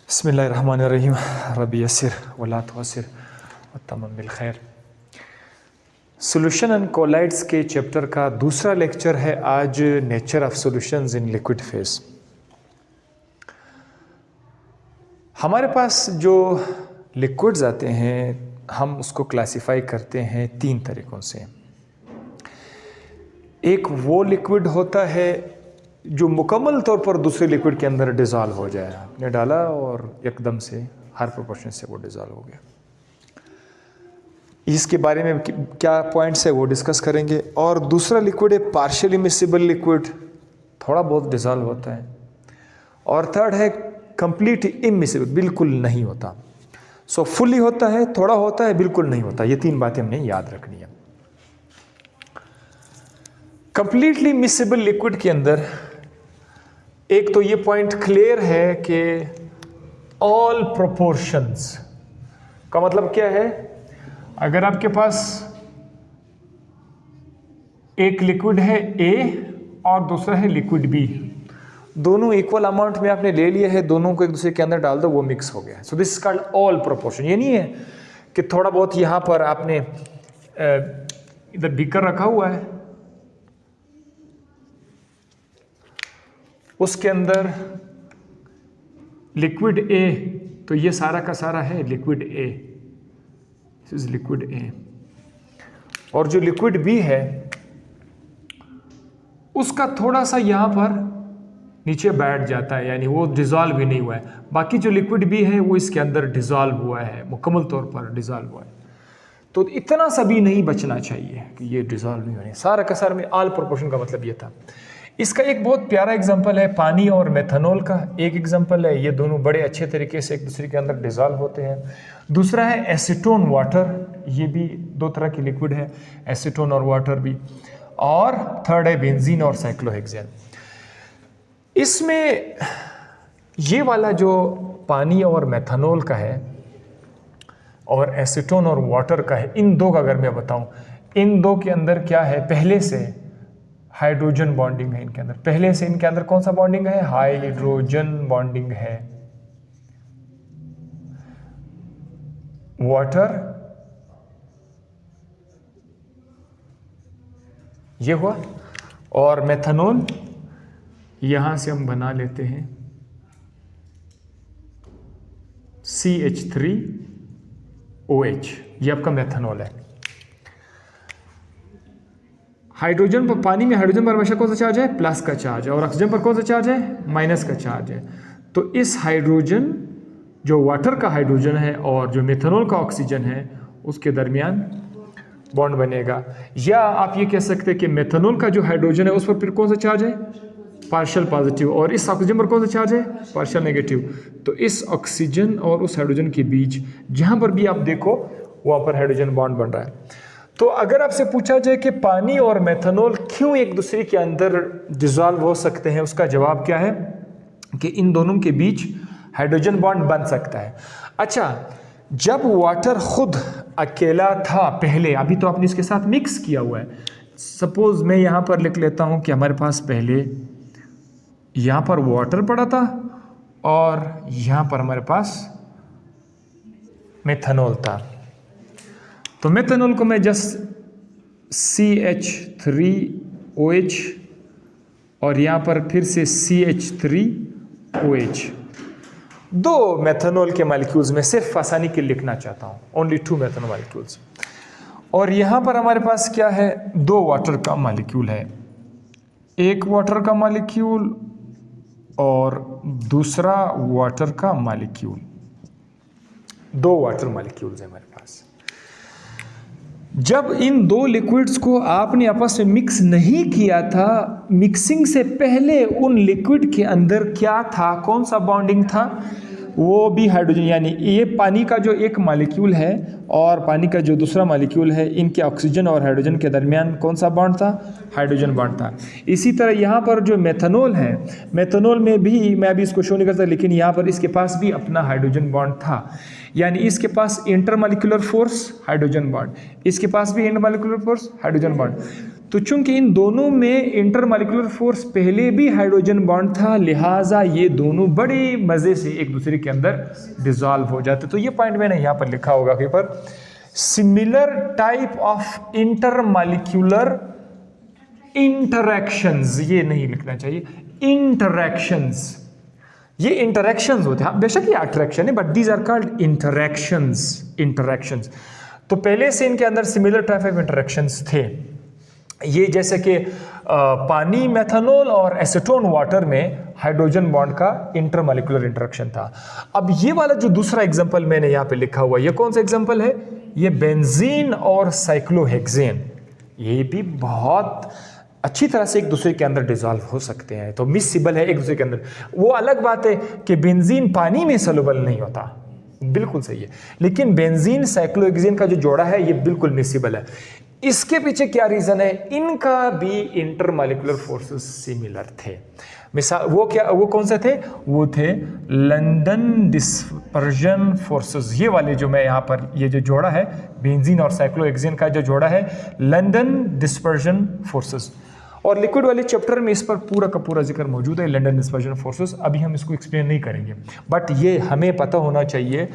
बिस्मिल्लाहिर्रहमानिर्रहीम रब्बी यस्सिर वला तुअस्सिर वतम्मिम बिल खैर। सॉल्यूशन एंड कोलाइड्स के चैप्टर का दूसरा लेक्चर है आज, nature of solutions in liquid phase. हमारे पास जो लिक्विड्स आते हैं हम उसको क्लासिफाई करते हैं तीन तरीक़ों से। एक वो लिक्विड होता है जो मुकम्मल तौर पर दूसरे लिक्विड के अंदर डिज़ोल्व हो जाए, आपने डाला और एकदम से हर प्रोपोर्शन से वो डिज़ोल्व हो गया। इसके बारे में क्या पॉइंट्स है वो डिस्कस करेंगे। और दूसरा लिक्विड है पार्शियली मिसिबल लिक्विड, थोड़ा बहुत डिज़ोल्व होता है। और थर्ड है कंप्लीट इमिसिबल, बिल्कुल नहीं होता। सो फुली होता है, थोड़ा होता है, बिल्कुल नहीं होता। ये तीन बातें हमने याद रखनी है। कंप्लीटली मिसिबल लिक्विड के अंदर एक तो ये पॉइंट क्लियर है कि ऑल प्रोपोर्शंस का मतलब क्या है। अगर आपके पास एक लिक्विड है A और दूसरा है लिक्विड B, दोनों इक्वल अमाउंट में आपने ले लिए है, दोनों को एक दूसरे के अंदर डाल दो, वो मिक्स हो गया। So this is called all proportion. ये नहीं है कि थोड़ा बहुत यहां पर आपने इधर बीकर रखा हुआ है, उसके अंदर लिक्विड A, तो ये सारा का सारा है liquid A, this is liquid A। और जो लिक्विड B है उसका थोड़ा सा यहां पर नीचे बैठ जाता है, यानी वो डिज़ोल्व भी नहीं हुआ है। बाकी जो लिक्विड B है वो इसके अंदर डिज़ोल्व हुआ है, मुकम्मल तौर पर डिज़ोल्व हुआ है। तो इतना सा भी नहीं बचना चाहिए कि ये डिज़ोल्व नहीं होने। सारा का सारा में ऑल प्रोपोर्शन का मतलब ये था। इसका एक बहुत प्यारा एग्जांपल है पानी और मेथनॉल का। एक एग्जांपल है, ये दोनों बड़े अच्छे तरीके से एक दूसरे के अंदर डिज़ोल्व होते हैं। दूसरा है एसीटोन वाटर, ये भी दो तरह की लिक्विड है, एसीटोन और वाटर भी। और थर्ड है बेंजीन और साइक्लोहेक्सेन। इसमें ये वाला जो पानी और मेथनॉल का है और एसीटोन और वाटर का है, इन दो का अगर मैं बताऊं, इन दो के अंदर क्या है, पहले से हाइड्रोजन बॉन्डिंग है इनके अंदर। पहले से इनके अंदर कौन सा बॉन्डिंग है, हाइड्रोजन बॉन्डिंग है। वाटर ये हुआ, और मेथनॉल यहां से हम बना लेते हैं CH3OH, ये आपका मेथनॉल है। हाइड्रोजन पर, पानी में हाइड्रोजन पर हमेशा कौन सा चार्ज है, प्लस का चार्ज है, और ऑक्सीजन पर कौन सा चार्ज है, माइनस का चार्ज है। तो इस हाइड्रोजन, जो वाटर का हाइड्रोजन है और जो मेथनॉल का ऑक्सीजन है, उसके दरमियान बॉन्ड बनेगा। या आप ये कह सकते हैं कि मेथनॉल का जो हाइड्रोजन है उस पर फिर कौन सा चार्ज है, पार्शियल पॉजिटिव, और इस ऑक्सीजन पर कौन सा चार्ज है, पार्शियल नेगेटिव। तो इस ऑक्सीजन और उस हाइड्रोजन के बीच जहां पर भी आप देखो वहां पर हाइड्रोजन बॉन्ड बन रहा है। तो अगर आपसे पूछा जाए कि पानी और मेथनॉल क्यों एक दूसरे के अंदर डिसॉल्व हो सकते हैं, उसका जवाब क्या है कि इन दोनों के बीच हाइड्रोजन बॉन्ड बन सकता है। अच्छा, जब वाटर खुद अकेला था पहले, अभी तो आपने इसके साथ मिक्स किया हुआ है। सपोज मैं यहां पर लिख लेता हूं कि हमारे पास पहले यहां पर वाटर पड़ा था और यहां पर हमारे पास मेथनॉल था। तो मेथनॉल को मैं जस्ट CH3OH और यहाँ पर फिर से CH3OH, दो मेथनॉल के मॉलिक्यूल्स में सिर्फ आसानी के लिखना चाहता हूँ, ओनली 2 मेथनॉल मॉलिक्यूल्स। और यहाँ पर हमारे पास क्या है, 2 वाटर का मॉलिक्यूल है, एक वाटर का मॉलिक्यूल और दूसरा वाटर का मॉलिक्यूल, 2 वाटर मॉलिक्यूल्स है हमारे पास। जब इन दो लिक्विड्स को आपने आपस में मिक्स नहीं किया था, मिक्सिंग से पहले उन लिक्विड के अंदर क्या था, कौन सा बॉन्डिंग था, वो भी हाइड्रोजन, यानी ये पानी का जो एक मॉलिक्यूल है और पानी का जो दूसरा मॉलिक्यूल है, इनके ऑक्सीजन और हाइड्रोजन के दरमियान कौन सा बॉन्ड था? हाइड्रोजन बॉन्ड था। इसी तरह यहाँ पर जो मेथनॉल है, मेथनॉल में भी मैं अभी इसको शो नहीं कर सकता, लेकिन यहाँ पर इसके पास भी अपना हाइड्रोजन बॉन्ड था, यानी इसके पास इंटरमॉलिक्यूलर फोर्स हाइड्रोजन बॉन्ड, इसके पास भी इंटरमॉलिक्यूलर फोर्स हाइड्रोजन बॉन्ड। तो चूंकि इन दोनों में इंटरमॉलिक्यूलर फोर्स पहले भी हाइड्रोजन बॉन्ड था, लिहाजा ये दोनों बड़े मज़े से एक दूसरे के अंदर डिसॉल्व हो जाते। तो ये पॉइंट मैंने यहाँ पर लिखा होगा कि पर similar type of intermolecular interactions, ये नहीं लिखना चाहिए, इंटरैक्शंस, ये इंटरैक्शंस होते हैं, बेशक ये अट्रैक्शन है, but these are called interactions. तो पहले से इनके अंदर सिमिलर टाइप ऑफ इंटरैक्शंस थे। ये जैसे कि पानी, मेथनॉल और एसीटोन वाटर में हाइड्रोजन बॉन्ड का इंटरमॉलिक्यूलर इंटरेक्शन था। अब ये वाला जो दूसरा एग्जांपल मैंने यहाँ पे लिखा हुआ, ये कौन सा एग्जांपल है? ये बेंजीन और साइक्लोहेक्सेन, ये भी बहुत अच्छी तरह से एक दूसरे के अंदर डिसॉल्व हो सकते हैं, तो मिसिबल है एक दूसरे के अंदर। वो अलग बात है कि बेंजीन पानी में सॉल्युबल नहीं होता, बिल्कुल सही है, लेकिन बेंजीन साइक्लोहेक्सेन का जो जोड़ा है ये बिल्कुल मिसिबल है। इसके पीछे क्या रीजन है? इनका भी इंटरमॉलिक्यूलर फोर्सेस सिमिलर थे। मिसाल वो कौन से थे? वो थे लंदन डिस्पर्जन फोर्सेस। ये वाले जो मैं यहाँ पर ये जो जोड़ा है बेंजीन और साइक्लोहेक्सेन का जो जोड़ा है, लंदन डिस्पर्जन फोर्सेस। और लिक्विड वाले चैप्टर में इस पर पूरा का पूरा जिक्र मौजूद है, लंदन डिस्पर्जन फोर्सेस। अभी हम इसको एक्सप्लेन नहीं करेंगे, बट ये हमें पता होना चाहिए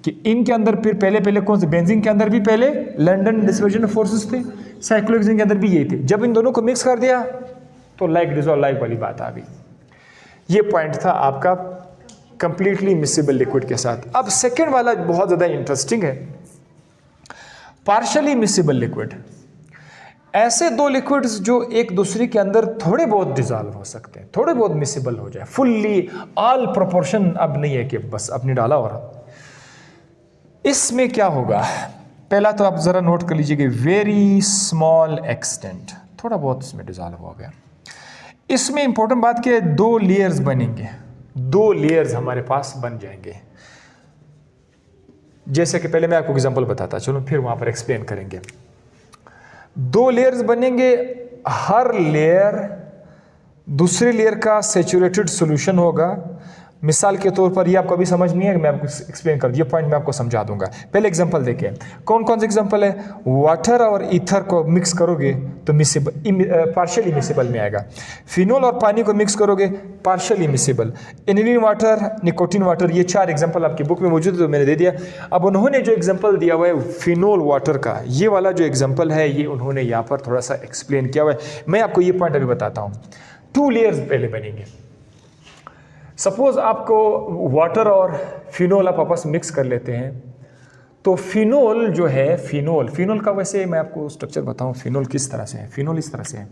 कि इनके अंदर फिर पहले कौन से, बेंजीन के अंदर भी पहले लंदन डिस्पर्जन फोर्सेस थे, साइक्लोहेक्सेन के अंदर भी यही थे। जब इन दोनों को मिक्स कर दिया तो लाइक डिसॉल्व लाइक वाली बात आ गई। ये पॉइंट था आपका कंप्लीटली मिसिबल लिक्विड के साथ। अब सेकेंड वाला बहुत ज्यादा इंटरेस्टिंग है, पार्शियली मिसिबल लिक्विड। ऐसे दो लिक्विड्स जो एक दूसरे के अंदर थोड़े बहुत डिसॉल्व हो सकते हैं, थोड़े बहुत मिसिबल हो जाए, फुल्ली ऑल प्रोपोर्शन अब नहीं है कि बस अपनी डाला हो रहा। इसमें क्या होगा? पहला तो आप जरा नोट कर लीजिए, वेरी स्मॉल एक्सटेंट, थोड़ा बहुत इसमें डिसॉल्व हो गया। इसमें इंपॉर्टेंट बात क्या है? दो लेयर्स बनेंगे, दो लेयर्स हमारे पास बन जाएंगे। जैसे कि पहले मैं आपको एग्जांपल बताता, चलो फिर वहां पर एक्सप्लेन करेंगे। दो लेयर्स बनेंगे, हर लेयर दूसरे लेयर का सैचुरेटेड सॉल्यूशन होगा। मिसाल के तौर पर ये आपको अभी समझ नहीं है, मैं आपको एक्सप्लेन कर, ये पॉइंट मैं आपको समझा दूंगा। पहले एग्जांपल देखिए, कौन कौन से एग्जांपल है? वाटर और ईथर को मिक्स करोगे तो पार्शियली मिसिबल में आएगा। फिनोल और पानी को मिक्स करोगे, partially miscible. Aniline water, nicotine water, ये चार एग्जांपल आपकी बुक में मौजूद है, तो मैंने दे दिया। अब उन्होंने जो एग्जाम्पल दिया हुआ है फिनोल वाटर का, ये वाला जो एग्जाम्पल है ये उन्होंने यहाँ पर थोड़ा सा एक्सप्लेन किया हुआ है। मैं आपको ये पॉइंट अभी बताता हूँ। टू लेयर्स पहले बनेंगे। सपोज आपको वाटर और फिनोल आप आपस में मिक्स कर लेते हैं, तो फिनोल जो है, फिनोल का वैसे मैं आपको स्ट्रक्चर बताऊं, फिनोल किस तरह से है। फिनोल इस तरह से है,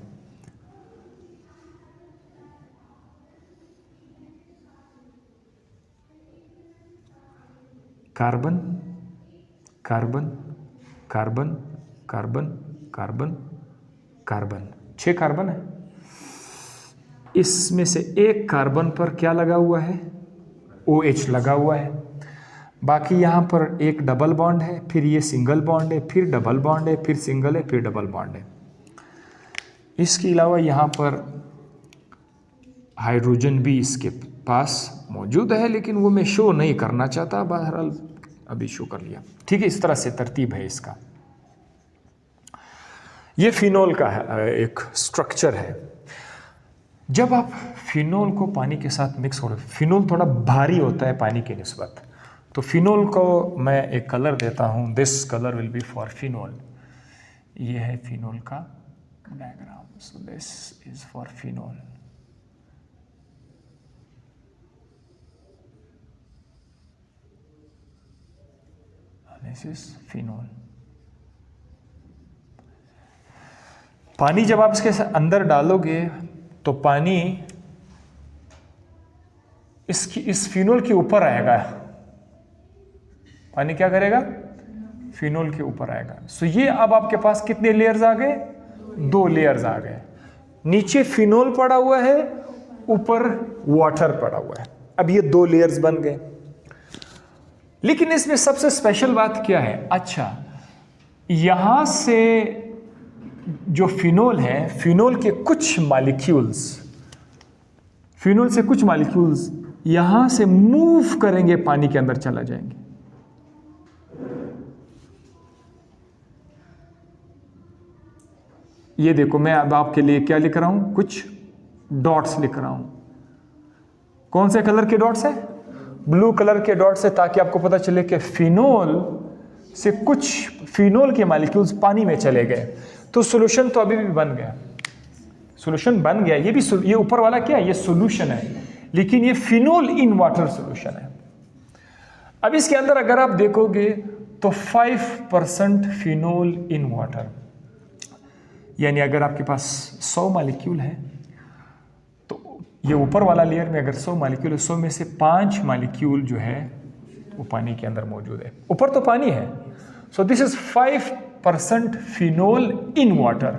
carbon carbon carbon carbon carbon carbon, 6 carbon है। इसमें से एक कार्बन पर क्या लगा हुआ है? OH लगा हुआ है। बाकी यहाँ पर एक डबल बॉन्ड है, फिर ये सिंगल बॉन्ड है, फिर डबल बॉन्ड है, फिर सिंगल है, फिर डबल बॉन्ड है। इसके अलावा यहाँ पर हाइड्रोजन भी इसके पास मौजूद है, लेकिन वो मैं शो नहीं करना चाहता, बहरहाल अभी शो कर लिया। ठीक है, इस तरह से तरतीब है इसका। ये फिनोल का है, एक स्ट्रक्चर है। जब आप फिनोल को पानी के साथ मिक्स करो, फिनोल थोड़ा भारी होता है पानी के निस्बत, तो फिनोल को मैं एक कलर देता हूँ, this colour will be for phenol. ये है फिनोल का diagram, so this is for phenol. This is phenol. पानी जब आप इसके अंदर डालोगे तो पानी इस फिनोल के ऊपर आएगा। पानी क्या करेगा? फिनोल के ऊपर आएगा। सो ये अब आपके पास कितने लेयर्स आ गए? 2 लेयर्स आ गए। नीचे फिनोल पड़ा हुआ है, ऊपर वाटर पड़ा हुआ है। अब ये 2 लेयर्स बन गए। लेकिन इसमें सबसे स्पेशल बात क्या है, अच्छा यहां से जो फिनोल है, फिनोल के कुछ मॉलिक्यूल्स, फिनोल से कुछ मॉलिक्यूल्स यहां से मूव करेंगे, पानी के अंदर चला जाएंगे। ये देखो मैं अब आपके लिए क्या लिख रहा हूं, कुछ डॉट्स लिख रहा हूं। कौन से कलर के डॉट्स है? ब्लू कलर के डॉट्स है, ताकि आपको पता चले कि फिनोल से कुछ फिनोल के मॉलिक्यूल्स पानी में चले गए। तो सॉल्यूशन तो अभी भी बन गया, सॉल्यूशन बन गया। ये भी ये ऊपर वाला क्या है, ये सॉल्यूशन है, लेकिन ये फिनोल इन वाटर सॉल्यूशन है। अब इसके अंदर अगर आप देखोगे तो 5% फिनोल इन वाटर, यानी अगर आपके पास 100 मॉलिक्यूल है तो ये ऊपर वाला लेयर में अगर 100 मॉलिक्यूल है, 100 में से 5 मॉलिक्यूल जो है वो पानी के अंदर मौजूद है। ऊपर तो पानी है, so this is 5% phenol in water.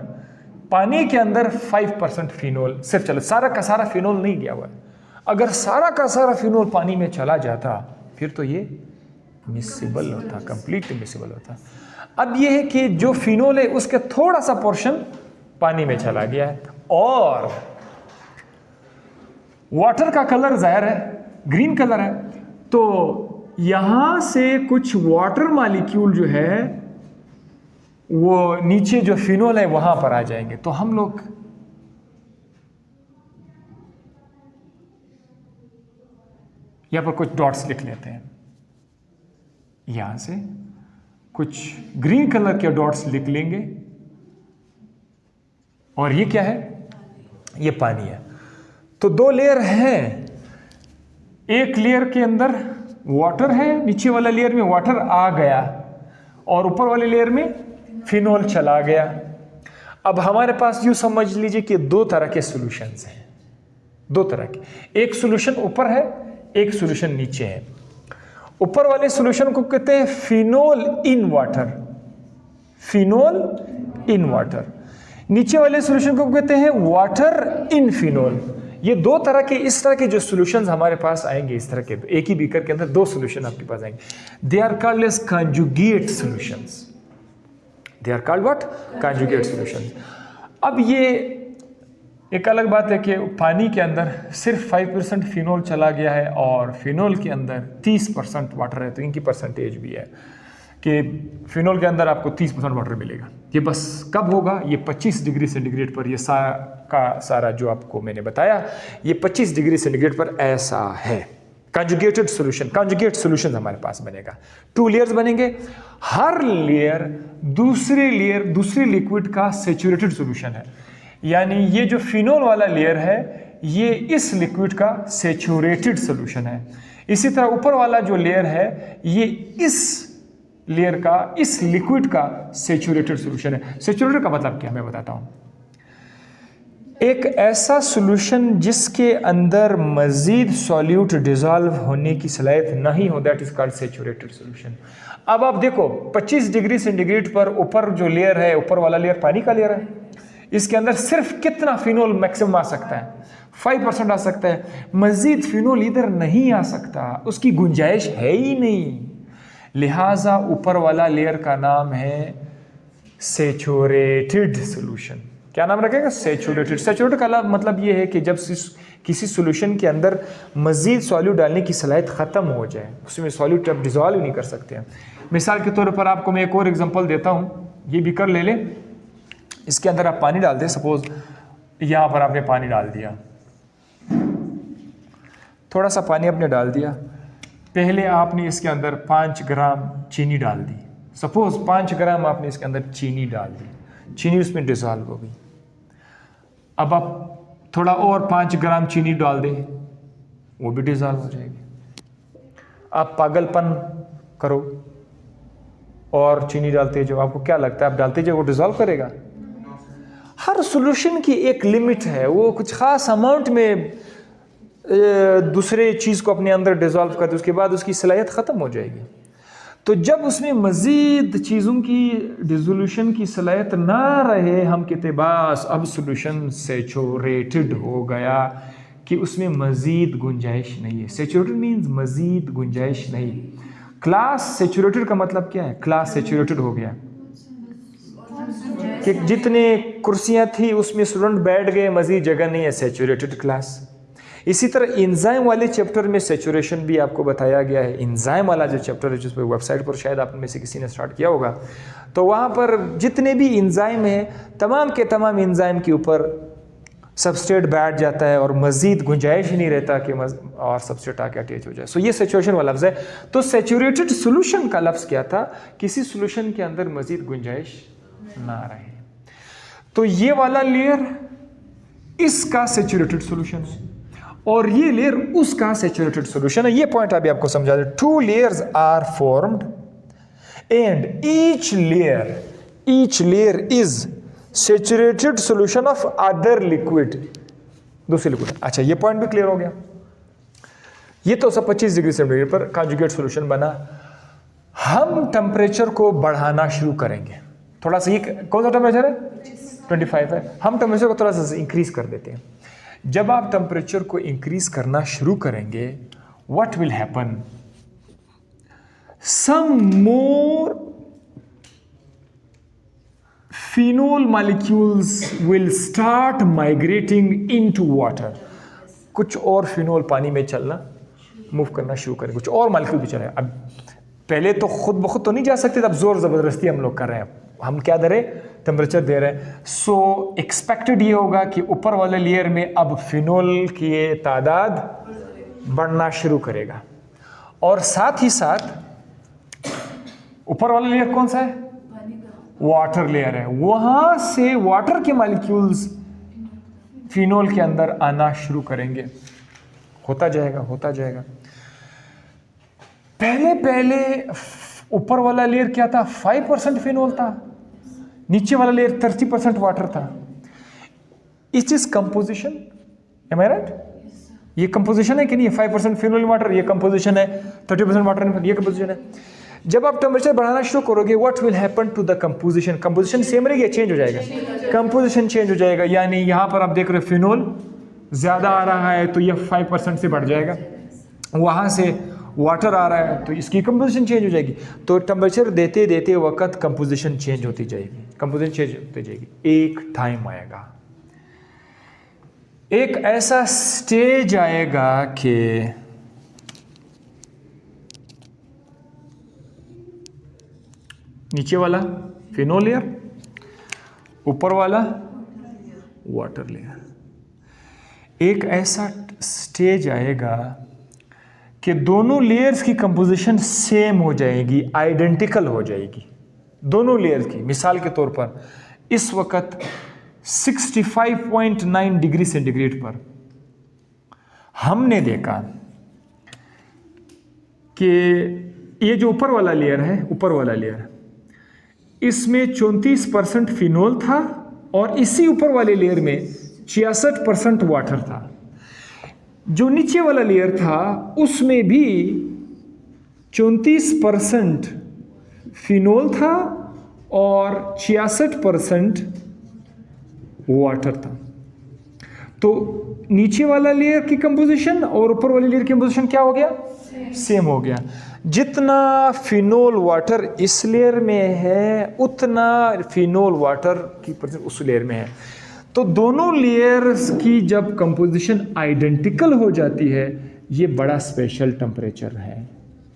पानी के अंदर 5% फिनोल सिर्फ चलो, सारा का सारा फिनोल नहीं गया हुआ है। अगर सारा का सारा फिनोल पानी में चला जाता फिर तो ये मिसिबल होता, कंप्लीट मिसिबल होता। अब ये है कि जो फिनोल है उसका थोड़ा सा पोर्शन पानी में चला गया है, और वाटर का कलर जाहिर है ग्रीन कलर है, तो यहां से कुछ वाटर मॉलिक्यूल जो है वो नीचे जो फिनोल है वहां पर आ जाएंगे। तो हम लोग यहां पर कुछ डॉट्स लिख लेते हैं, यहां से कुछ ग्रीन कलर के डॉट्स लिख लेंगे, और ये क्या है, ये पानी है। तो 2 लेयर हैं, एक लेयर के अंदर वाटर है, नीचे वाला लेयर में वाटर आ गया और ऊपर वाले लेयर में फिनोल चला गया। अब हमारे पास यूं समझ लीजिए कि 2 तरह के सॉल्यूशंस हैं, 2 तरह के, एक सॉल्यूशन ऊपर है, एक सॉल्यूशन नीचे है। ऊपर वाले सॉल्यूशन को कहते हैं phenol in water, phenol in water. नीचे वाले सॉल्यूशन को कहते हैं वाटर इन फिनोल। ये 2 तरह के, इस तरह के जो सॉल्यूशंस हमारे पास आएंगे, इस तरह के एक ही बीकर के अंदर 2 सॉल्यूशन आपके पास आएंगे। They are called as conjugate solutions, they are called what, conjugate solutions. अब ये एक अलग बात है कि पानी के अंदर सिर्फ 5% फिनोल चला गया है और फिनोल के अंदर 30% वाटर है, तो इनकी परसेंटेज भी है कि फिनोल के अंदर आपको 30% वाटर मिलेगा। ये बस कब होगा, ये 25 डिग्री सेंटीग्रेड पर, ये सारा का सारा जो आपको मैंने बताया ये 25 डिग्री सेंटीग्रेड पर ऐसा है। कंजुगेटेड सॉल्यूशन, कंजुगेट सॉल्यूशन हमारे पास बनेगा, 2 लेयर्स बनेंगे, हर लेयर दूसरे लिक्विड का सैचुरेटेड सॉल्यूशन है। यानी ये जो फिनोल वाला लेयर है ये इस लिक्विड का सैचुरेटेड सॉल्यूशन है। इसी तरह ऊपर वाला जो लेयर है ये इस लेयर का, इस लिक्विड का सैचुरेटेड सॉल्यूशन है। सैचुरेटेड का मतलब क्या, मैं बताता हूं। एक ऐसा सॉल्यूशन जिसके अंदर मजीद सॉल्यूट डिसॉल्व होने की सलाहियत नहीं हो, that is called saturated solution. अब आप देखो 25 डिग्री सेंटीग्रेड पर ऊपर जो लेयर है, ऊपर वाला लेयर पानी का लेयर है, इसके अंदर सिर्फ कितना फिनोल मैक्सिमम आ सकता है, 5% आ सकता है। मजीद फिनोल इधर नहीं आ सकता, उसकी गुंजाइश है ही नहीं। लिहाजा ऊपर वाला लेयर का नाम है सैचुरेटेड सॉल्यूशन। क्या नाम रखेगा, सैचुरेटेड। सैचुरेटेड का मतलब ये है कि जब किसी सॉल्यूशन के अंदर मजीद सॉल्यूट डालने की सलाहियत ख़त्म हो जाए, उसमें सॉल्यूट आप डिजॉल्व नहीं कर सकते हैं। मिसाल के तौर पर आपको मैं एक और एग्जांपल देता हूँ, ये बीकर ले लें, इसके अंदर आप पानी डाल दें। सपोज यहाँ पर आपने पानी डाल दिया, थोड़ा सा पानी आपने डाल दिया, पहले आपने इसके अंदर 5 ग्राम चीनी डाल दी। सपोज 5 ग्राम आपने इसके अंदर चीनी डाल दी, चीनी उसमें डिसॉल्व हो गई। अब आप थोड़ा और 5 ग्राम चीनी डाल दें, वो भी डिसॉल्व हो जाएगी। आप पागलपन करो और चीनी डालते जाओ, आपको क्या लगता है आप डालते जाओ वो डिसॉल्व करेगा? हर सॉल्यूशन की एक लिमिट है, वो कुछ खास अमाउंट में दूसरे चीज़ को अपने अंदर डिसॉल्व करते, उसके बाद उसकी सलाहियत ख़त्म हो जाएगी। तो जब उसमें मज़ीद चीज़ों की डिसोल्यूशन की सलाहियत ना रहे, हम कहते बस अब सॉल्यूशन सैचुरेटेड हो गया, कि उसमें मज़ीद गुंजाइश नहीं है। सैचुरेटेड मीन्स मज़ीद गुंजाइश नहीं। क्लास सेचुरेटेड का मतलब क्या है? क्लास सेचुरेटेड हो गया कि जितने कुर्सियां थी उसमें स्टूडेंट बैठ गए, मजीद जगह नहीं है, सेचुरेटेड क्लास। इसी तरह इंजाइम वाले चैप्टर में सेचुरेशन भी आपको बताया गया है। इंजाइम वाला जो चैप्टर है, जिस पर वेबसाइट पर शायद आप में से किसी ने स्टार्ट किया होगा, तो वहाँ पर जितने भी इंजाइम हैं, तमाम के तमाम इंजाइम के ऊपर सबस्ट्रेट बैठ जाता है और मज़ीद गुंजाइश ही नहीं रहता कि और सबस्ट्रेट आके अटैच हो जाए। सो ये सेचुरेशन वाला लफ्ज़ है। तो सेचुरेटेड सोल्यूशन का लफ्ज़ क्या था? किसी सोल्यूशन के अंदर मज़ीद गुंजाइश ना रहे। तो ये वाला लेयर इसका सेचुरेटेड सोल्यूशन है और ये लेयर उसका सेचुरेटेड सोल्यूशन है। ये पॉइंट अभी आपको समझा दे। 2 layers are formed and each layer is saturated solution of other liquid, दूसरे लिक्विड। अच्छा, ये पॉइंट भी क्लियर हो गया। ये तो सब 25 डिग्री सेंटीग्रेड पर कॉन्जुगेट सोल्यूशन बना। हम टेम्परेचर को बढ़ाना शुरू करेंगे थोड़ा सा। ये कौन सा टेम्परेचर है? 25 है। हम टेम्परेचर को थोड़ा सा इंक्रीज कर देते हैं। जब आप टेम्परेचर को इंक्रीज करना शुरू करेंगे, what will happen? Some more phenol molecules will start migrating into water. कुछ और फिनोल पानी में चलना, मूव करना शुरू करें, कुछ और मॉलिक्यूल भी चले। अब पहले तो खुद ब खुद तो नहीं जा सकते, तब जोर ज़बरदस्ती हम लोग कर रहे हैं। हम क्या दे रहे? टेम्परेचर दे रहे हैं। सो एक्सपेक्टेड ये होगा कि ऊपर वाले लेयर में अब फिनोल की तादाद बढ़ना शुरू करेगा और साथ ही साथ ऊपर वाला लेयर कौन सा है? वाटर लेयर है। वहां से वाटर के मॉलिक्यूल्स फिनोल के अंदर आना शुरू करेंगे। होता जाएगा। पहले ऊपर वाला लेयर क्या था? 5% फिनोल था, नीचे वाला लेयर 30% वाटर था। It is composition, am I right? ये कंपोजिशन है कि नहीं? 5% फिनोल वाटर, ये कंपोजिशन है। 30% वाटर, ये कंपोजिशन है। जब आप टेम्परेचर बढ़ाना शुरू करोगे, what will happen to the composition? Composition same रहेगी, चेंज हो जाएगा? कंपोजिशन चेंज हो जाएगा। यानी यहां पर आप देख रहे हो फिनोल ज्यादा आ रहा है तो ये 5% से बढ़ जाएगा। वहां से वाटर आ रहा है तो इसकी कंपोजिशन चेंज हो जाएगी। तो टेम्परेचर देते देते वक्त कंपोजिशन चेंज होती जाएगी। एक टाइम आएगा, एक ऐसा स्टेज आएगा कि नीचे वाला फिनोल लेयर, ऊपर वाला वाटर लेयर। एक ऐसा स्टेज आएगा कि दोनों लेयर्स की कंपोजिशन सेम हो जाएगी, आइडेंटिकल हो जाएगी दोनों लेयर्स की। मिसाल के तौर पर इस वक्त 65.9 डिग्री सेंटीग्रेड पर हमने देखा कि ये जो ऊपर वाला लेयर इसमें 34% फिनोल था और इसी ऊपर वाले लेयर में 66% वाटर था। जो नीचे वाला लेयर था उसमें भी 34% फिनोल था और 66% वाटर था। तो नीचे वाला लेयर की कंपोजिशन और ऊपर वाले लेयर की कंपोजिशन क्या हो गया? सेम हो गया। जितना फिनोल वाटर इस लेयर में है उतना फिनोल वाटर की परसेंट उस लेयर में है। तो दोनों लेयर्स की जब कंपोजिशन आइडेंटिकल हो जाती है, ये बड़ा स्पेशल टेम्परेचर है।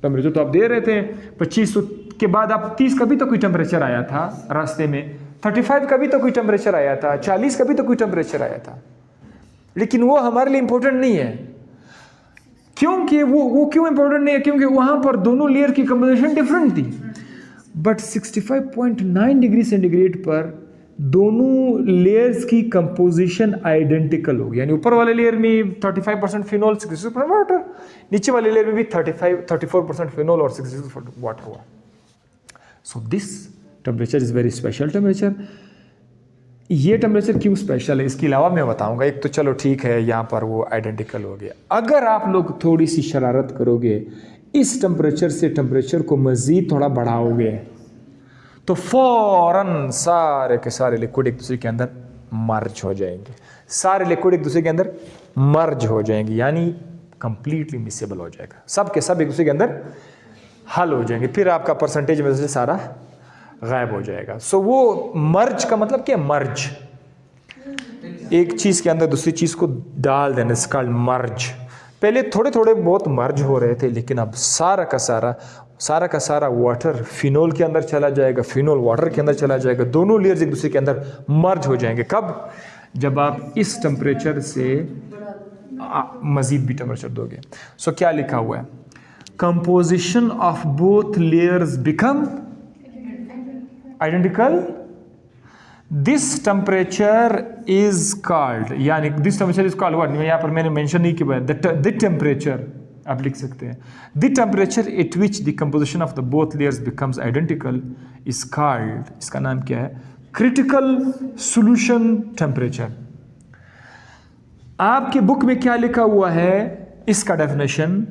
टेम्परेचर तो आप दे रहे थे 2500 के बाद आप 30 का भी तो कोई टेम्परेचर आया था रास्ते में, 35 का भी तो कोई टेम्परेचर आया था, 40 का भी तो कोई टेम्परेचर आया था। लेकिन वो हमारे लिए इंपॉर्टेंट नहीं है। क्योंकि वो क्यों इंपॉर्टेंट नहीं है? क्योंकि वहां पर दोनों लेयर की कंपोजिशन डिफरेंट थी। बट 65.9 डिग्री सेंटीग्रेड पर दोनों लेयर्स की कंपोजिशन आइडेंटिकल होगी। यानी ऊपर वाले लेयर में 35% फिनोल, 66% वाटर, नीचे वाले लेयर में भी 34% फिनोल और 66% वाटर हुआ। So this temperature is very special temperature. ये टेम्परेचर क्यों स्पेशल है इसके अलावा मैं बताऊंगा। एक तो चलो ठीक है, यहाँ पर वो आइडेंटिकल हो गया। अगर आप लोग थोड़ी सी शरारत करोगे, इस टेम्परेचर से टेम्परेचर को मज़ीद थोड़ा बढ़ाओगे, तो फौरन सारे के सारे लिक्विड एक दूसरे के अंदर मर्ज हो जाएंगे। सारे लिक्विड एक दूसरे के अंदर मर्ज हो जाएंगे, यानी कंप्लीटली मिसेबल हो जाएगा। सब के सब एक दूसरे के अंदर हल हो जाएंगे, फिर आपका परसेंटेज में से सारा गायब हो जाएगा। सो वो मर्ज का मतलब क्या, मर्ज, एक चीज के अंदर दूसरी चीज को डाल देना, इट्स कॉल्ड मर्ज। पहले थोड़े थोड़े बहुत मर्ज हो रहे थे, लेकिन अब सारा का सारा वाटर फिनोल के अंदर चला जाएगा, फिनोल वाटर के अंदर चला जाएगा, दोनों लेयर्स एक दूसरे के अंदर मर्ज हो जाएंगे। कब? जब आप इस टेम्परेचर से मजीद भी टेम्परेचर दोगे। सो क्या लिखा हुआ है, composition of both layers become identical, this temperature is called, यानी this temperature is called what, यहाँ पर मैंने मेंशन नहीं किया, द टेम्परेचर आप लिख सकते हैं, the temperature at which the composition of the both layers becomes identical is called, इसका नाम क्या है, क्रिटिकल सॉल्यूशन टेम्परेचर। आपके बुक में क्या लिखा हुआ है इसका डेफिनेशन,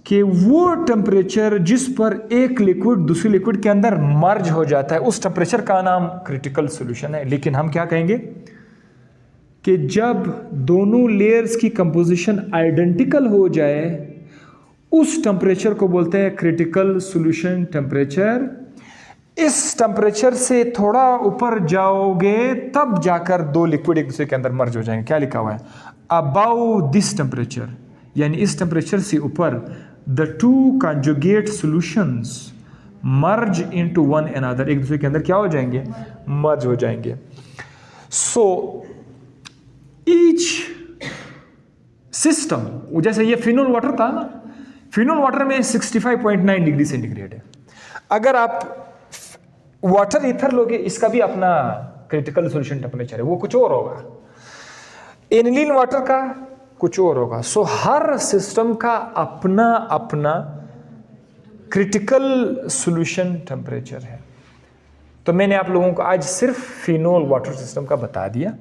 कि वो टेम्परेचर जिस पर एक लिक्विड दूसरे लिक्विड के अंदर मर्ज हो जाता है, उस टेम्परेचर का नाम क्रिटिकल सॉल्यूशन है। लेकिन हम क्या कहेंगे कि जब दोनों लेयर्स की कंपोजिशन आइडेंटिकल हो जाए, उस टेम्परेचर को बोलते हैं क्रिटिकल सॉल्यूशन टेम्परेचर। इस टेम्परेचर से थोड़ा ऊपर जाओगे तब जाकर दो लिक्विड एक दूसरे के अंदर मर्ज हो जाएंगे। क्या लिखा हुआ है, अबाउ दिस टेम्परेचर, यानी इस टेम्परेचर से ऊपर the two conjugate solutions merge into one another, एक दूसरे के अंदर क्या हो जाएंगे, मर्ज हो जाएंगे। सो ईच सिस्टम, जैसे ये फिनोल वाटर था ना, फिनोल वाटर में 65.9 डिग्री सेंटीग्रेड है। अगर आप वाटर ईथर लोगे, इसका भी अपना क्रिटिकल सॉल्यूशन टेम्परेचर है, वो कुछ और होगा। एनिलीन वाटर का कुछ और होगा। सो हर सिस्टम का अपना अपना क्रिटिकल सॉल्यूशन टेम्परेचर है। तो मैंने आप लोगों को आज सिर्फ फिनोल वाटर सिस्टम का बता दिया।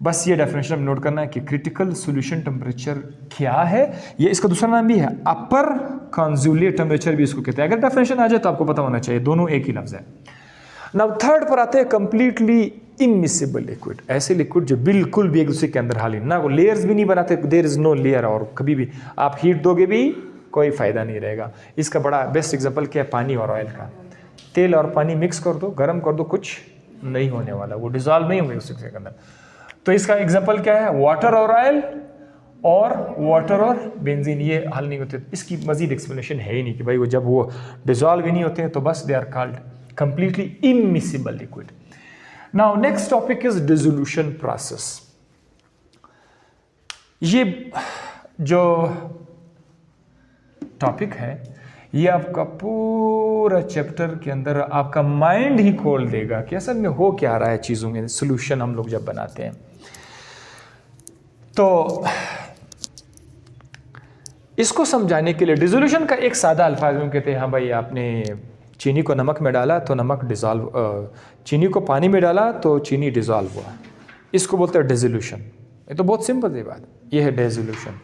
बस ये डेफिनेशन नोट करना है कि क्रिटिकल सॉल्यूशन टेम्परेचर क्या है। ये इसका दूसरा नाम भी है, अपर कॉन्जुलेट टेम्परेचर भी इसको कहते हैं। अगर डेफिनेशन आ जाए तो आपको पता होना चाहिए, दोनों एक ही लफ्ज है। नाउ थर्ड पर आते हैं कंप्लीटली इमिसिबल लिक्विड, ऐसे लिक्विड जो बिल्कुल भी एक दूसरे के अंदर हाल ही ना, वो लेयर्स भी नहीं बनाते, देयर इज नो लेयर, और कभी भी आप हीट दोगे भी कोई फायदा नहीं रहेगा। इसका बड़ा बेस्ट एग्जांपल क्या है, पानी और ऑयल का। तेल और पानी मिक्स कर दो, गर्म कर दो, कुछ नहीं होने वाला, वो डिजॉल्व नहीं होंगे उस के अंदर। तो इसका एग्जाम्पल क्या है, वाटर और ऑयल, और वाटर और बेंजीन, ये हल नहीं होते। इसकी मजीद एक्सप्लेनेशन है ही नहीं कि भाई वो जब वो डिजॉल्व ही नहीं होते हैं तो बस they are called completely immiscible liquid. Now next topic is dissolution process. ये जो टॉपिक है ये आपका पूरा चैप्टर के अंदर आपका माइंड ही खोल देगा कि असल में हो क्या रहा है चीज़ों में, सोल्यूशन हम लोग जब बनाते हैं। तो इसको समझाने के लिए डिसोल्यूशन का एक सादा अल्फाज में कहते हैं, हाँ भाई आपने चीनी को नमक में डाला तो नमक डिसॉल्व, चीनी को पानी में डाला तो चीनी डिसॉल्व हुआ, इसको बोलते हैं डिसोल्यूशन। ये तो बहुत सिंपल सी बात, ये है डिसोल्यूशन।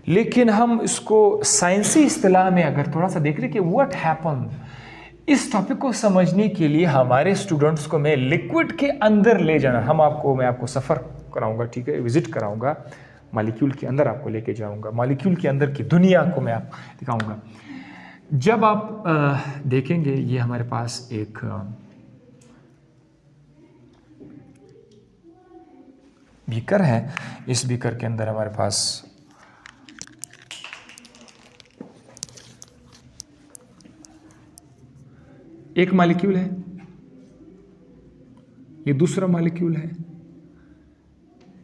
लेकिन हम इसको साइंसी इस्तिलाह में अगर थोड़ा सा देख रहे कि व्हाट हैपन, इस टॉपिक को समझने के लिए हमारे स्टूडेंट्स को मैं लिक्विड के अंदर ले जाना, मैं आपको सफ़र कराऊंगा, ठीक है, विजिट कराऊंगा, मॉलिक्यूल के अंदर आपको लेके जाऊंगा, मॉलिक्यूल के अंदर की दुनिया को मैं आपको दिखाऊंगा। जब आप देखेंगे ये हमारे पास एक बीकर है, इस बीकर के अंदर हमारे पास एक मॉलिक्यूल है, ये दूसरा मॉलिक्यूल है,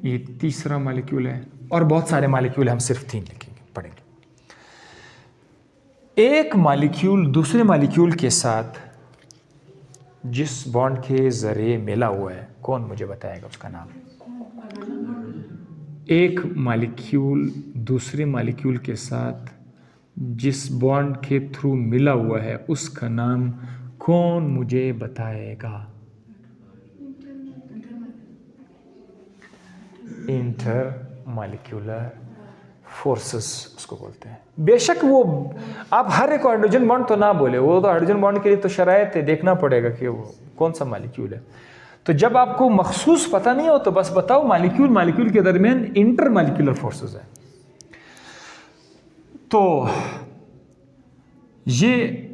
ये तीसरा मॉलिक्यूल है, और बहुत सारे मॉलिक्यूल हम सिर्फ 3 लिखेंगे, पढ़ेंगे। एक मॉलिक्यूल दूसरे मॉलिक्यूल के साथ जिस बॉन्ड के जरिए मिला हुआ है, कौन मुझे बताएगा उसका नाम? एक मॉलिक्यूल दूसरे मॉलिक्यूल के साथ जिस बॉन्ड के थ्रू मिला हुआ है उसका नाम कौन मुझे बताएगा? इंटर मॉलिक्यूलर फोर्सेस उसको बोलते हैं। बेशक वो आप हर एक हाइड्रोजन बॉन्ड तो ना बोले, वो तो हाइड्रोजन बॉन्ड के लिए तो शरायत है, देखना पड़ेगा कि वो कौन सा मॉलिक्यूल है। तो जब आपको मखसूस पता नहीं हो तो बस बताओ मॉलिक्यूल के दरमियान इंटर मॉलिक्यूलर फोर्सेस है। तो ये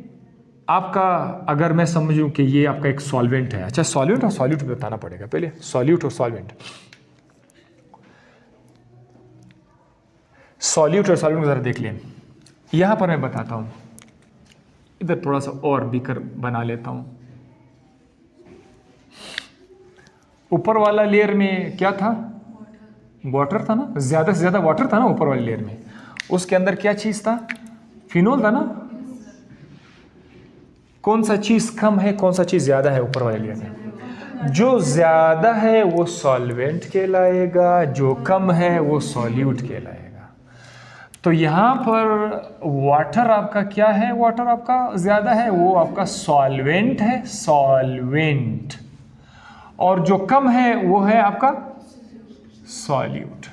आपका, अगर मैं समझूं कि ये आपका एक सॉल्वेंट है। अच्छा, सॉल्यूट और सॉल्यूट बताना पड़ेगा पहले, सॉल्यूट और सॉल्वेंट। सॉल्यूट और सॉल्वेंट ज़रा देख लें। यहाँ पर मैं बताता हूँ, इधर थोड़ा सा और बीकर बना लेता हूँ। ऊपर वाला लेयर में क्या था? वाटर था ना, ज़्यादा से ज़्यादा वाटर था ना ऊपर वाले लेयर में। उसके अंदर क्या चीज़ था? फिनोल था ना। कौन सा चीज़ कम है, कौन सा चीज़ ज़्यादा है ऊपर वाले लेयर में? जो ज़्यादा है वो सॉल्वेंट कहलाएगा, जो कम है वो सॉल्यूट कहलाएगा। तो यहाँ पर वाटर आपका क्या है? वाटर आपका ज़्यादा है, वो आपका सॉल्वेंट है, सॉल्वेंट। और जो कम है वो है आपका सॉल्यूट।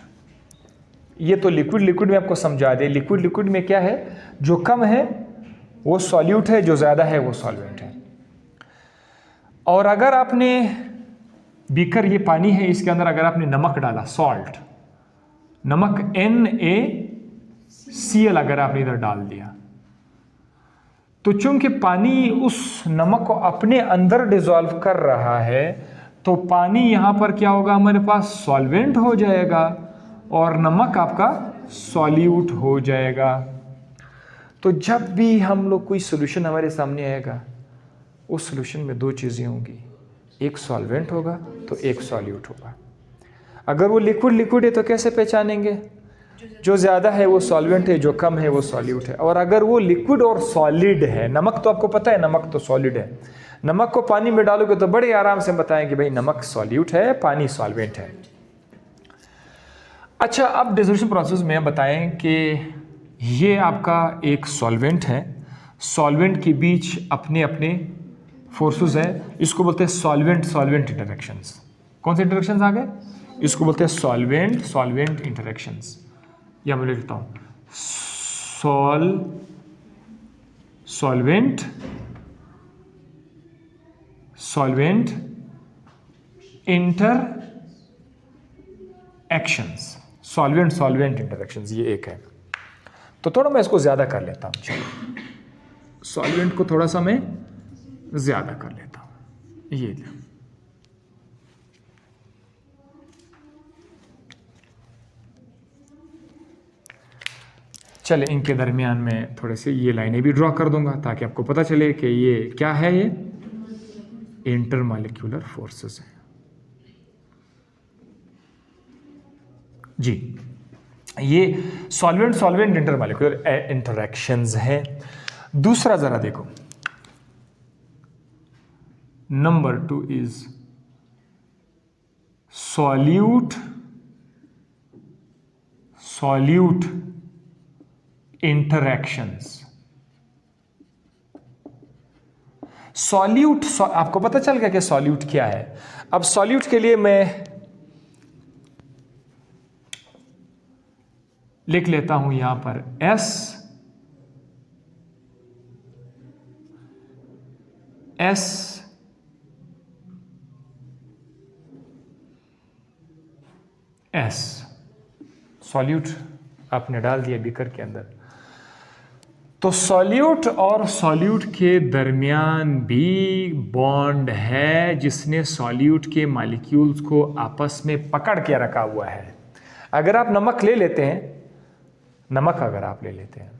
ये तो लिक्विड लिक्विड में आपको समझा दे। लिक्विड लिक्विड में क्या है? जो कम है वो सॉल्यूट है, जो ज़्यादा है वो सॉल्वेंट है। और अगर आपने बीकर, ये पानी है, इसके अंदर अगर आपने नमक डाला, सॉल्ट, नमक NaCl अगर आपने इधर डाल दिया, तो चूंकि पानी उस नमक को अपने अंदर डिसॉल्व कर रहा है, तो पानी यहां पर क्या होगा? हमारे पास सॉल्वेंट हो जाएगा और नमक आपका सॉल्यूट हो जाएगा। तो जब भी हम लोग कोई सोल्यूशन हमारे सामने आएगा, उस सोल्यूशन में दो चीज़ें होंगी, एक सॉल्वेंट होगा तो एक सॉल्यूट होगा। अगर वो लिक्विड लिक्विड है तो कैसे पहचानेंगे? जो ज़्यादा है वो सॉल्वेंट है, जो कम है वो सॉल्यूट है। और अगर वो लिक्विड और सॉलिड है, नमक तो आपको पता है, नमक तो सॉलिड है। नमक को पानी में डालोगे तो बड़े आराम से बताएं कि भाई नमक सॉल्यूट है, पानी सॉल्वेंट है। अच्छा, अब डिसोल्यूशन प्रोसेस में बताएं कि ये आपका एक सॉल्वेंट है, सॉल्वेंट के बीच अपने अपने फोर्सेस है, इसको बोलते हैं सॉल्वेंट सॉल्वेंट इंटरेक्शंस। कौन से इंटरेक्शंस आ गए? इसको बोलते हैं सॉल्वेंट सॉल्वेंट इंटरेक्शंस। या मैं लिखता हूं solvent solvent interactions, solvent solvent interactions, ये एक है। तो थोड़ा मैं इसको ज्यादा कर लेता हूं। चलो, सॉल्वेंट को थोड़ा सा मैं ज्यादा कर लेता हूं। ये चले, इनके दरमियान में थोड़े से ये लाइनें भी ड्रॉ कर दूंगा ताकि आपको पता चले कि ये क्या है। ये इंटरमॉलिक्यूलर फोर्सेस है जी। ये सॉल्वेंट सॉल्वेंट इंटरमॉलिक्यूलर इंटरैक्शंस है। दूसरा जरा देखो, number 2 is solute solute interactions. Solute, आपको पता चल गया कि सॉल्यूट क्या है। अब सॉल्यूट के लिए मैं लिख लेता हूं यहां पर S सॉल्यूट आपने डाल दिया बीकर के अंदर। तो सॉल्यूट और सॉल्यूट के दरमियान भी बॉन्ड है जिसने सॉल्यूट के मॉलिक्यूल्स को आपस में पकड़ के रखा हुआ है। अगर आप नमक ले लेते हैं, नमक अगर आप ले लेते हैं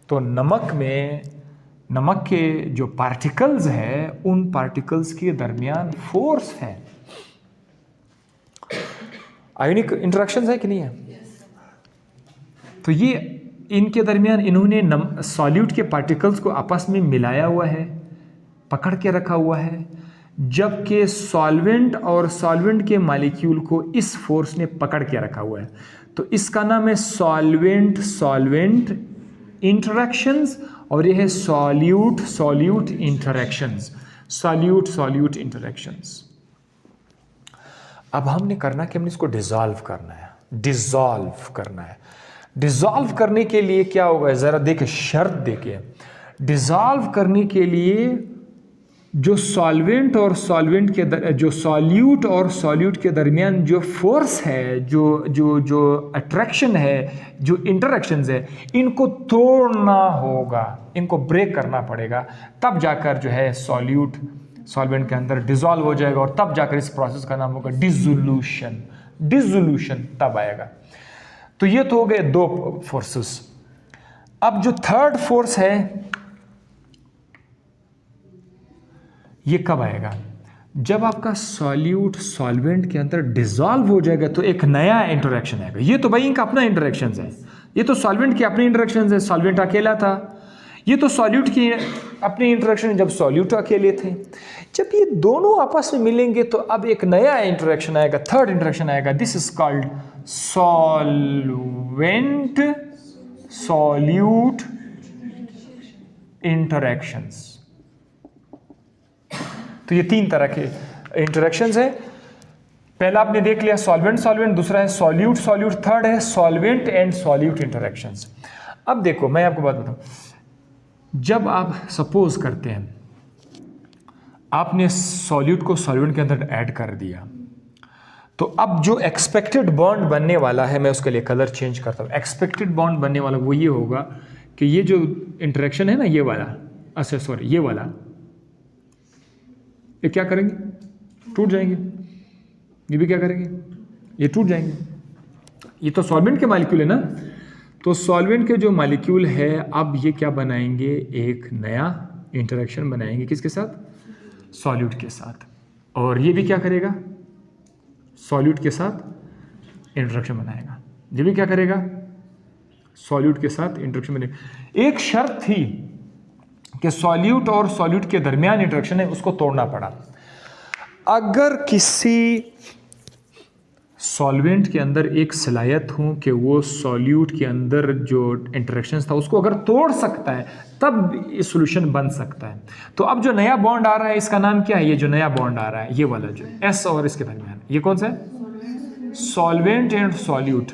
तो नमक में, नमक के जो पार्टिकल्स हैं, उन पार्टिकल्स के दरमियान फोर्स है, आयोनिक इंटरेक्शंस है कि नहीं है? तो ये इनके दरमियान इन्होंने सॉल्यूट के पार्टिकल्स को आपस में मिलाया हुआ है, पकड़ के रखा हुआ है, जबकि सॉल्वेंट और सॉल्वेंट के मॉलिक्यूल को इस फोर्स ने पकड़ के रखा हुआ है। तो इसका नाम है सॉल्वेंट सॉल्वेंट इंटरैक्शंस और यह है solute solute interactions, solute solute interactions. अब हमने करना कि हमने इसको डिसॉल्व करना है, डिसॉल्व करना है। डिसॉल्व करने के लिए क्या होगा, जरा देखिए, शर्त देखिए। डिसॉल्व करने के लिए जो सॉल्वेंट और सॉल्वेंट के जो सॉल्यूट और सॉल्यूट के दरमियान जो फोर्स है, जो जो जो अट्रैक्शन है, जो इंटरेक्शंस है, इनको तोड़ना होगा, इनको ब्रेक करना पड़ेगा, तब जाकर जो है सॉल्यूट सॉल्वेंट के अंदर डिसॉल्व हो जाएगा और तब जाकर इस प्रोसेस का नाम होगा डिसोल्यूशन। डिसोल्यूशन तब आएगा। तो ये तो हो गए दो फोर्सेस। अब जो थर्ड फोर्स है ये कब आएगा? जब आपका सॉल्यूट सॉल्वेंट के अंदर डिसॉल्व हो जाएगा तो एक नया इंटरेक्शन आएगा। ये तो भाई इनका अपना इंटरेक्शन है, ये तो सॉल्वेंट की अपनी इंटरेक्शन है, सॉल्वेंट अकेला था। ये तो सॉल्यूट की अपनी इंटरेक्शन जब सॉल्यूट अकेले थे। जब ये दोनों आपस में मिलेंगे तो अब एक नया इंटरेक्शन आएगा, थर्ड इंटरेक्शन आएगा। This is called solvent solute interactions. तो ये तीन तरह के इंटरेक्शंस है। पहला आपने देख लिया सॉल्वेंट सॉल्वेंट, दूसरा है सॉल्यूट सॉल्यूट, थर्ड है सॉल्वेंट एंड सॉल्यूट इंटरेक्शंस। अब देखो मैं आपको बात बताऊं, जब आप सपोज करते हैं आपने सॉल्यूट को सॉल्वेंट के अंदर ऐड कर दिया, तो अब जो एक्सपेक्टेड बॉन्ड बनने वाला है, मैं उसके लिए कलर चेंज करता हूँ। एक्सपेक्टेड बॉन्ड बनने वाला वो ये होगा कि ये जो इंटरेक्शन है ना, ये वाला, अच्छा सॉरी ये वाला, ये क्या करेंगे? टूट जाएंगे। ये भी क्या करेंगे? ये टूट जाएंगे। ये तो सॉल्वेंट के मॉलिक्यूल है ना, तो सॉल्वेंट के जो मॉलिक्यूल है अब ये क्या बनाएंगे? एक नया इंटरेक्शन बनाएंगे। किसके साथ? सॉल्यूट के साथ। और ये भी क्या करेगा? सॉल्यूट के साथ इंटरेक्शन बनाएगा। ये भी क्या करेगा? सॉल्यूट के साथ इंटरेक्शन बनाएगा। एक शर्त थी कि सॉल्यूट और सॉल्यूट के दरमियान इंटरेक्शन है, उसको तोड़ना पड़ा। अगर किसी सॉल्वेंट के अंदर एक सलाहियत हो कि वो सॉल्यूट के अंदर जो इंटरेक्शंस था उसको अगर तोड़ सकता है, तब ये सॉल्यूशन बन सकता है। तो अब जो नया बॉन्ड आ रहा है इसका नाम क्या है? ये जो नया बॉन्ड आ रहा है ये वाला जो एस और इसके दरमियान, ये कौन सा है? Solvent and solute.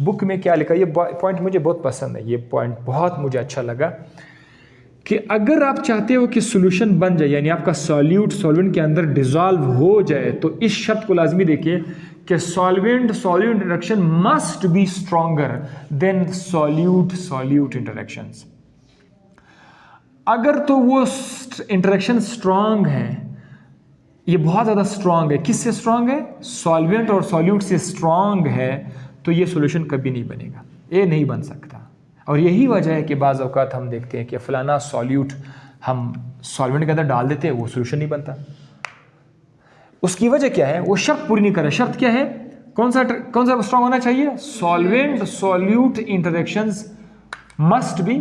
बुक में क्या लिखा? ये पॉइंट मुझे बहुत पसंद है, ये पॉइंट बहुत मुझे अच्छा लगा कि अगर आप चाहते हो कि सॉल्यूशन बन जाए, यानी आपका सॉल्यूट सॉल्वेंट के अंदर डिसॉल्व हो जाए, तो इस शर्त को लाजमी देखिए कि solvent solute interaction must be stronger then solute solute interactions. अगर तो वो इंटरेक्शन स्ट्रांग है, ये बहुत ज़्यादा स्ट्रांग है, किससे स्ट्रांग है? सॉल्वेंट और सॉल्यूट से स्ट्रांग है, तो ये सॉल्यूशन कभी नहीं बनेगा, ये नहीं बन सकता। और यही वजह है कि बाज़ औक़ात हम देखते हैं कि फलाना सॉल्यूट हम सॉल्वेंट के अंदर डाल देते हैं, वो सॉल्यूशन नहीं बनता। उसकी वजह क्या है? वो शर्त पूरी नहीं कर रहा। शर्त क्या है? कौन सा स्ट्रांग होना चाहिए? Solvent solute interactions must be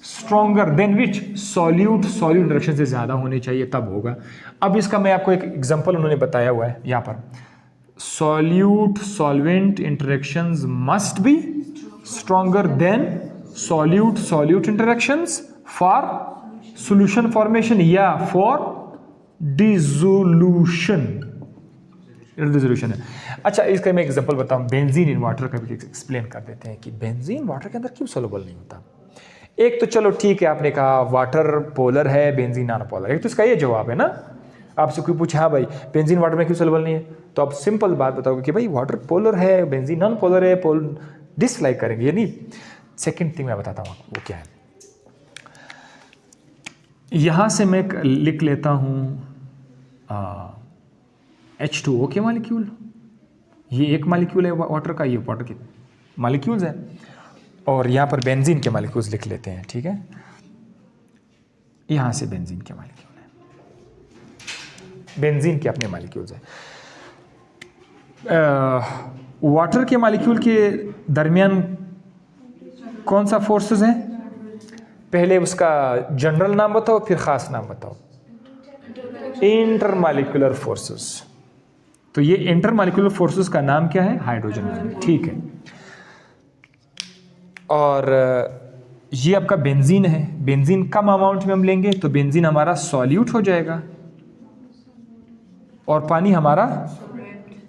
stronger than which solute solute interaction से ज़्यादा होने चाहिए, तब होगा। अब इसका मैं आपको एक एग्जांपल उन्होंने बताया हुआ है यहाँ पर। Solute solvent interactions must be stronger then solute solute interactions for solution formation या फॉर डिसोल्यूशन। डिसोल्यूशन है। अच्छा, इसका मैं एग्जांपल बताऊं, बेंजीन इन वाटर का भी एक्सप्लेन कर देते हैं कि बेंजीन वाटर के अंदर क्यों सॉल्युबल नहीं होता। एक तो चलो ठीक है, आपने कहा वाटर पोलर है, बेंजीन नॉन पोलर है, तो इसका ये जवाब है ना। आपसे कोई पूछे हाँ भाई बेंजीन वाटर में क्यों सॉल्युबल नहीं है, तो आप सिंपल बात बताओगे कि भाई वाटर पोलर है, बेंजीन नॉन पोलर है, डिसलाइक करेंगे, ये नहीं। सेकेंड थिंग मैं बताता हूँ वो क्या है। यहाँ से मैं लिख लेता हूँ H2O के मॉलिक्यूल, ये एक मॉलिक्यूल है वाटर का, ये वाटर के मॉलिक्यूल्स हैं, और यहाँ पर बेंजीन के मॉलिक्यूल्स लिख लेते हैं, ठीक है। यहाँ से बेंजीन के मॉलिक्यूल है, बेंजीन के अपने मॉलिक्यूल्स हैं। वाटर के मॉलिक्यूल के दरमियान कौन सा फोर्सेस हैं? पहले उसका जनरल नाम बताओ, फिर ख़ास नाम बताओ। Intermolecular forces. तो ये इंटरमॉलिक्यूलर फोर्सेस का नाम क्या है? हाइड्रोजन, ठीक है। और ये आपका बेंजीन है, बेंजीन कम अमाउंट में हम लेंगे तो बेंजीन हमारा सॉल्यूट हो जाएगा और पानी हमारा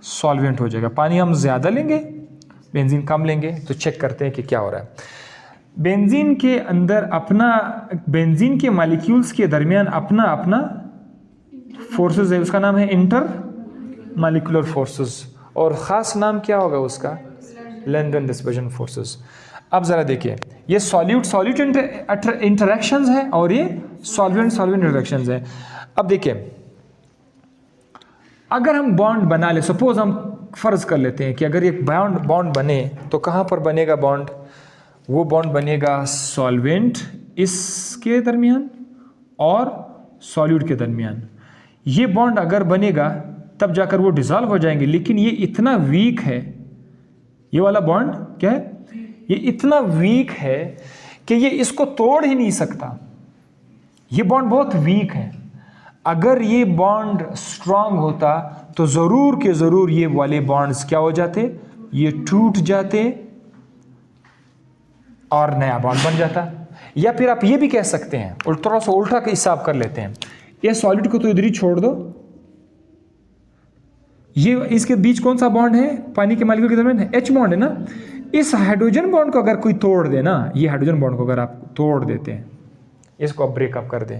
सॉल्वेंट हो जाएगा। पानी हम ज़्यादा लेंगे, बेंजीन कम लेंगे, तो चेक करते हैं कि क्या हो रहा है। बेंजीन के अंदर अपना, बेंजीन के मॉलिक्यूल्स के दरमियान अपना अपना फोर्सेस है उसका नाम है इंटर मालिकुलर फोर्सेस, और ख़ास नाम क्या होगा उसका, लंदन डिस्पर्जन फोर्सेस। अब ज़रा देखिए, ये सॉल्यूट इंटरेक्शंस है और ये सॉल्वेंट इंटरेक्शंस है। अब देखिए, अगर हम बॉन्ड बना ले, सपोज हम फ़र्ज़ कर लेते हैं कि अगर एक बॉन्ड बने तो कहाँ पर बनेगा बॉन्ड, वो बॉन्ड बनेगा सॉल्वेंट इसके दरमियान और सॉल्यूट के दरमियान। ये बॉन्ड अगर बनेगा तब जाकर वो डिज़ोल्व हो जाएंगे, लेकिन ये इतना वीक है, ये वाला बॉन्ड क्या है, ये इतना वीक है कि ये इसको तोड़ ही नहीं सकता। ये बॉन्ड बहुत वीक है। अगर ये बॉन्ड स्ट्रांग होता तो ज़रूर के ज़रूर ये वाले बॉन्ड्स क्या हो जाते, ये टूट जाते और नया बॉन्ड बन जाता। या फिर आप ये भी कह सकते हैं, थोड़ा सा उल्टा का हिसाब कर लेते हैं, ये सॉलिड को तो इधर ही छोड़ दो, ये इसके बीच कौन सा बॉन्ड है, पानी के मॉलिक्यूल के दरमियान है, H बॉन्ड है ना। इस हाइड्रोजन बॉन्ड को अगर कोई तोड़ दे ना, ये हाइड्रोजन बॉन्ड को अगर आप तोड़ देते हैं, इसको आप ब्रेकअप कर दें,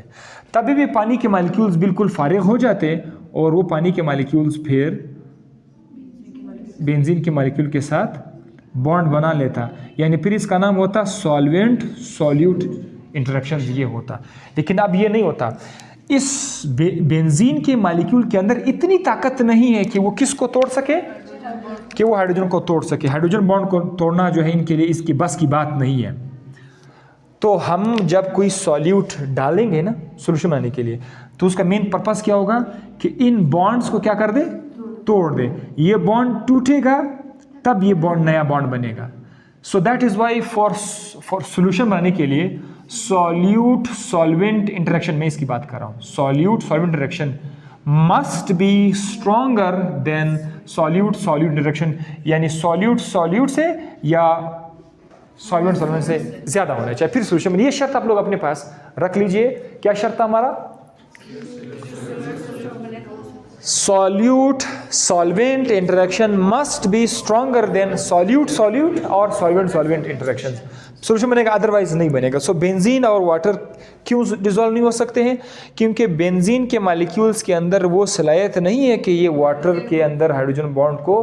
तभी भी पानी के मॉलिक्यूल्स बिल्कुल फारिग हो जाते और वो पानी के मॉलिक्यूल्स फिर बेंजीन के मॉलिक्यूल के साथ बॉन्ड बना लेता, यानी फिर इसका नाम होता सॉल्वेंट सॉल्यूट इंटरेक्शन, ये होता। लेकिन अब ये नहीं होता। इस बेंजीन के मॉलिक्यूल के अंदर इतनी ताकत नहीं है कि वो किसको तोड़ सके, कि वो हाइड्रोजन को तोड़ सके। हाइड्रोजन बॉन्ड को तोड़ना जो है इनके लिए इसकी बस की बात नहीं है। तो हम जब कोई सॉल्यूट डालेंगे ना सोल्यूशन बनाने के लिए, तो उसका मेन पर्पस क्या होगा कि इन बॉन्ड्स को क्या कर दे, तोड़ दे। ये बॉन्ड टूटेगा तब ये बॉन्ड नया बॉन्ड बनेगा। So that is why for solution बनाने के लिए सॉल्यूट सॉल्वेंट इंटरेक्शन, में इसकी बात कर रहा हूं, solute solvent interaction must be stronger then solute solute interaction, यानी सॉल्यूट से या सॉल्वेंट से ज्यादा होना चाहिए फिर सोल्यूशन में। ये शर्त आप लोग अपने पास रख लीजिए। क्या शर्त था हमारा, solute solvent interaction must be stronger then solute और सॉल्वेंट इंटरेक्शन। सोल्यूशन बनेगा, अदरवाइज नहीं बनेगा। सो बेंजीन और वाटर क्यों डिसॉल्व नहीं हो सकते हैं, क्योंकि बेंजीन के मॉलिक्यूल्स के अंदर वो सलाहियत नहीं है कि ये वाटर के अंदर हाइड्रोजन बॉन्ड को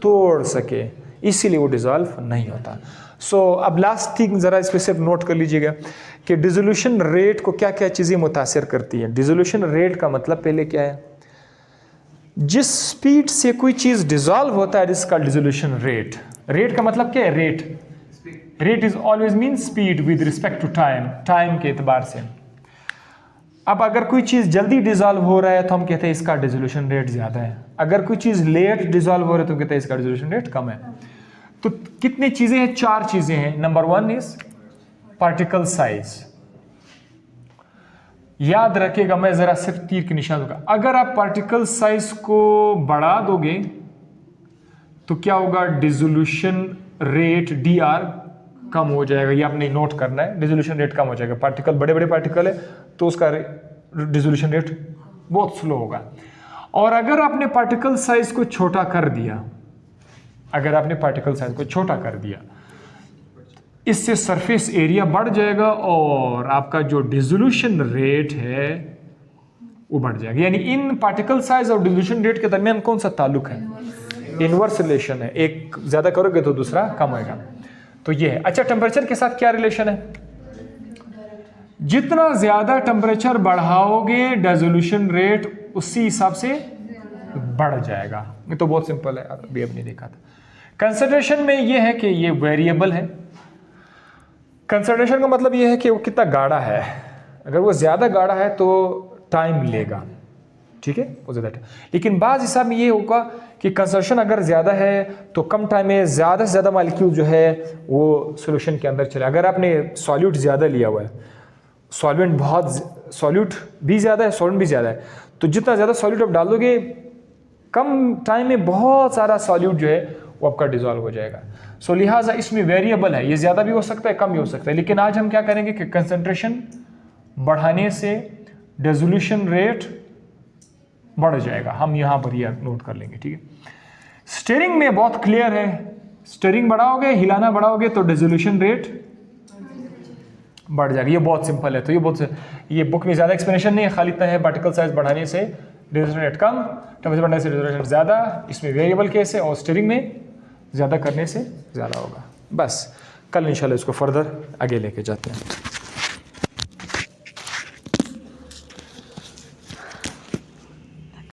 तोड़ सके, इसीलिए वो डिसॉल्व नहीं होता। सो अब लास्ट थिंग ज़रा इस पर सिर्फ नोट कर लीजिएगा कि डिसोल्यूशन रेट को क्या क्या चीज़ें मुतासिर करती हैं। डिसोल्यूशन रेट का मतलब पहले क्या है, जिस स्पीड से कोई चीज़ डिसॉल्व होता है इसका डिसोल्यूशन रेट। रेट का मतलब क्या है, rate is always mean speed with respect to time के एतबार से। अब अगर कोई चीज़ जल्दी डिसॉल्व हो रहा है तो हम कहते हैं इसका डिसोल्यूशन रेट ज़्यादा है, अगर कोई चीज़ लेट डिसॉल्व हो रहा है तो कहते हैं इसका डिसोल्यूशन रेट कम है। तो कितनी चीज़ें हैं, 4 चीज़ें हैं। Number 1 is particle size. याद रखिएगा, मैं ज़रा सिर्फ तीर के निशान दूंगा। अगर आप पार्टिकल साइज को बढ़ा दोगे तो क्या होगा, डिसोल्यूशन रेट DR कम हो जाएगा। ये आपने नोट करना है, डिसोल्यूशन रेट कम हो जाएगा। पार्टिकल बड़े पार्टिकल है तो उसका डिसोल्यूशन रेट बहुत स्लो होगा। और अगर आपने पार्टिकल साइज को छोटा कर दिया, इससे सरफेस एरिया बढ़ जाएगा और आपका जो डिसोल्यूशन रेट है वो बढ़ जाएगा। यानी इन पार्टिकल साइज और डिसोल्यूशन रेट के दरमियान कौन सा ताल्लुक है, इनवर्स रिलेशन है। एक ज्यादा करोगे तो दूसरा कम होगा। तो ये है। अच्छा, टेम्परेचर के साथ क्या रिलेशन है, जितना ज्यादा टेम्परेचर बढ़ाओगे डिसोल्यूशन रेट उसी हिसाब से बढ़ जाएगा। ये तो बहुत सिंपल है, अभी नहीं देखा था। कंसंट्रेशन में ये है कि ये वेरिएबल है। कंसंट्रेशन का मतलब ये है कि वो कितना गाढ़ा है। अगर वो ज़्यादा गाढ़ा है तो टाइम लेगा, ठीक है, वो ज़्यादा। लेकिन बाज़ हिसाब में ये होगा कि कंसंट्रेशन अगर ज़्यादा है तो कम टाइम में ज़्यादा से ज़्यादा मॉलिक्यूल जो है वो सॉल्यूशन के अंदर चले। अगर आपने सॉल्यूट ज़्यादा लिया हुआ है, सॉल्यूट भी ज़्यादा है, सॉल्वेंट भी ज़्यादा है, तो जितना ज़्यादा सॉल्यूट आप डाल दोगे कम टाइम में बहुत सारा सॉल्यूट जो है वो आपका डिसॉल्व हो जाएगा। सो लिहाजा इसमें वेरिएबल है, ये ज़्यादा भी हो सकता है, कम भी हो सकता है। लेकिन आज हम क्या करेंगे कि कंसंट्रेशन बढ़ाने से डिसोल्यूशन रेट बढ़ जाएगा। हम यहाँ पर ये नोट कर लेंगे, ठीक है। स्टीयरिंग में बहुत क्लियर है, स्टीयरिंग बढ़ाओगे, हिलाना बढ़ाओगे तो डिसोल्यूशन रेट बढ़ जाएगा। ये बहुत सिंपल है। तो ये बुक में ज़्यादा एक्सप्लेनेशन नहीं है, खाली इतना है पार्टिकल साइज बढ़ाने से डिसोसिएशन रेट कम, टेम्परेचर बढ़ने से डिसोसिएशन ज़्यादा, इसमें वेरिएबल केस है और स्टीयरिंग में ज़्यादा करने से ज़्यादा होगा। बस कल इंशाल्लाह इसको फर्दर आगे लेके जाते हैं।